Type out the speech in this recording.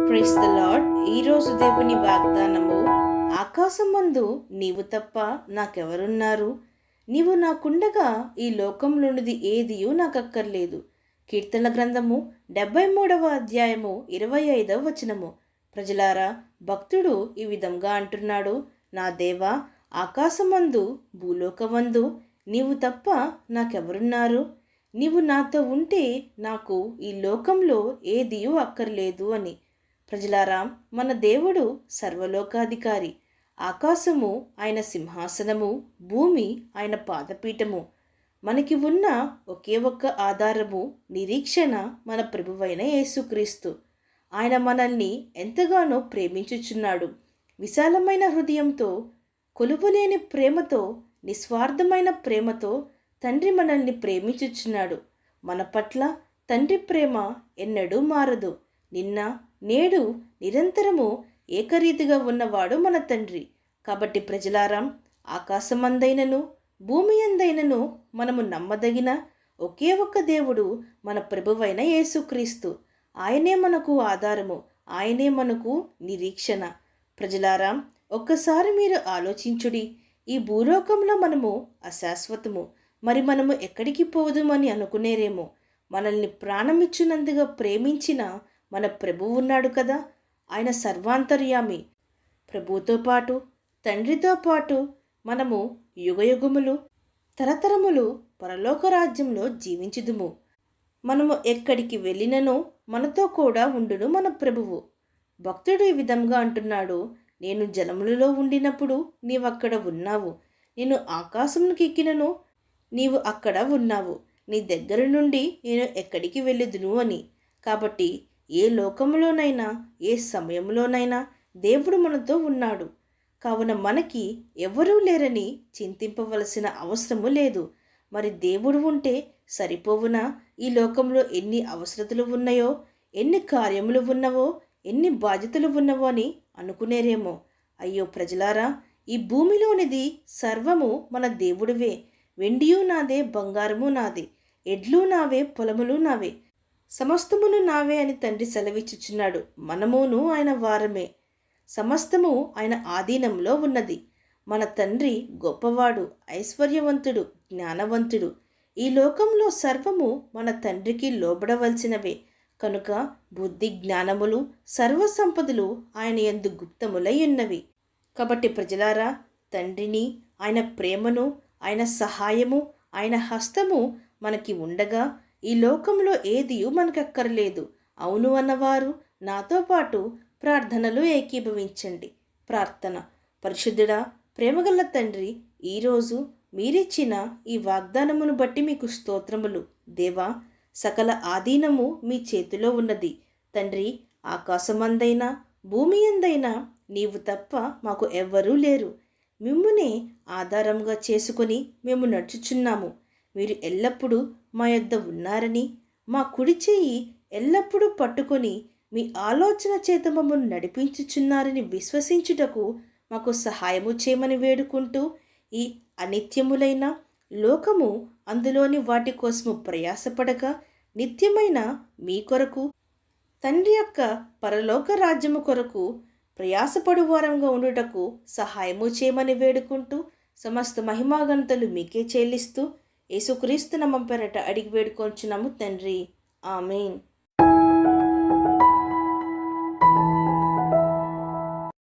Price the lord. ఈరోజు దేవుని వాగ్దానము, ఆకాశమందు నీవు తప్ప నాకెవరున్నారు? నీవు నాకుండగా ఈ లోకంలోనిది ఏదియూ నాకక్కర్లేదు. కీర్తన గ్రంథము 73వ అధ్యాయము 25వ వచనము. ప్రజలారా, భక్తుడు ఈ విధంగా అంటున్నాడు, నా దేవా, ఆకాశమందు భూలోకమందు నీవు తప్ప నాకెవరున్నారు? నీవు నాతో ఉంటే నాకు ఈ లోకంలో ఏదియూ అక్కర్లేదు అని. ప్రజలారా, మన దేవుడు సర్వలోకాధికారి. ఆకాశము ఆయన సింహాసనము, భూమి ఆయన పాదపీఠము. మనకి ఉన్న ఒకే ఒక్క ఆధారము, నిరీక్షణ మన ప్రభువైన యేసుక్రీస్తు. ఆయన మనల్ని ఎంతగానో ప్రేమించుచున్నాడు. విశాలమైన హృదయంతో, కొలువులేని ప్రేమతో, నిస్వార్థమైన ప్రేమతో తండ్రి మనల్ని ప్రేమించుచున్నాడు. మన పట్ల తండ్రి ప్రేమ ఎన్నడూ మారదు. నిన్న, నేడు, నిరంతరము ఏకరీతిగా ఉన్నవాడు మన తండ్రి. కాబట్టి ప్రజలారా, ఆకాశమందైనను భూమి అందైనను మనము నమ్మదగిన ఒకే ఒక్క దేవుడు మన ప్రభువైన యేసుక్రీస్తు. ఆయనే మనకు ఆధారము, ఆయనే మనకు నిరీక్షణ. ప్రజలారా, ఒక్కసారి మీరు ఆలోచించుడి. ఈ భూలోకంలో మనము అశాశ్వతము. మరి మనము ఎక్కడికి పోదుమని అనుకునేరేమో. మనల్ని ప్రాణమిచ్చినందుగా ప్రేమించిన మన ప్రభువు ఉన్నాడు కదా. ఆయన సర్వాంతర్యామి. ప్రభుతో పాటు, తండ్రితో పాటు మనము యుగయుగములు, తరతరములు పరలోక రాజ్యంలో జీవించుదుము. మనము ఎక్కడికి వెళ్ళినను మనతో కూడా ఉండును మన ప్రభువు. భక్తుడు ఈ విధంగా అంటున్నాడు, నేను జలములలో ఉండినప్పుడు నీవక్కడ ఉన్నావు. నేను ఆకాశమునికి ఎక్కినను నీవు అక్కడ ఉన్నావు. నీ దగ్గర నుండి నేను ఎక్కడికి వెళ్ళదును అని. కాబట్టి ఏ లోకంలోనైనా, ఏ సమయంలోనైనా దేవుడు మనతో ఉన్నాడు. కావున మనకి ఎవరూ లేరని చింతింపవలసిన అవసరము లేదు. మరి దేవుడు ఉంటే సరిపోవునా? ఈ లోకంలో ఎన్ని అవసరతలు ఉన్నాయో, ఎన్ని కార్యములు ఉన్నవో, ఎన్ని బాధ్యతలు ఉన్నవో అని అనుకునేరేమో. అయ్యో ప్రజలారా, ఈ భూమిలోనిది సర్వము మన దేవుడివే. వెండియు నాదే, బంగారము నాదే, ఎడ్లు నావే, పొలములు నావే, సమస్తమును నావే అని తండ్రి సెలవిచ్చుచున్నాడు. మనమును ఆయన వారమే. సమస్తము ఆయన ఆధీనంలో ఉన్నది. మన తండ్రి గొప్పవాడు, ఐశ్వర్యవంతుడు, జ్ఞానవంతుడు. ఈ లోకంలో సర్వము మన తండ్రికి లోబడవలసినవే. కనుక బుద్ధి, జ్ఞానములు, సర్వసంపదలు ఆయన యందు గుప్తములై ఉన్నవి. కాబట్టి ప్రజలారా, తండ్రిని, ఆయన ప్రేమను, ఆయన సహాయము, ఆయన హస్తము మనకి ఉండగా ఈ లోకంలో ఏదియూ మనకక్కర్లేదు. అవును అన్నవారు నాతో పాటు ప్రార్థనలు ఏకీభవించండి. ప్రార్థన. పరిశుద్ధుడా, ప్రేమగల తండ్రి, ఈరోజు మీరిచ్చిన ఈ వాగ్దానమును బట్టి మీకు స్తోత్రములు. దేవా, సకల ఆధీనము మీ చేతిలో ఉన్నది. తండ్రి, ఆకాశమందైనా భూమి అందైనా నీవు తప్ప మాకు ఎవ్వరూ లేరు. మిమ్మునే ఆధారంగా చేసుకొని మేము నడుచుచున్నాము. మీరు ఎల్లప్పుడూ మా యొద్ద ఉన్నారని, మా కుడి చెయ్యి ఎల్లప్పుడూ పట్టుకొని మీ ఆలోచన చేత మమ్మల్ని నడిపించుచున్నారని విశ్వసించుటకు మాకు సహాయము చేయమని వేడుకుంటూ, ఈ అనిత్యములైన లోకము, అందులోని వాటి కోసము ప్రయాసపడక నిత్యమైన మీ కొరకు, తండ్రి యొక్క పరలోక రాజ్యము కొరకు ప్రయాసపడు వారంగా ఉండుటకు సహాయము చేయమని వేడుకుంటూ, సమస్త మహిమాగంతలు మీకే చెల్లిస్తూ, యేసుక్రీస్తు నామం పేరట అడిగి వేడుకొంచున్నాము తండ్రి. ఆమేన్.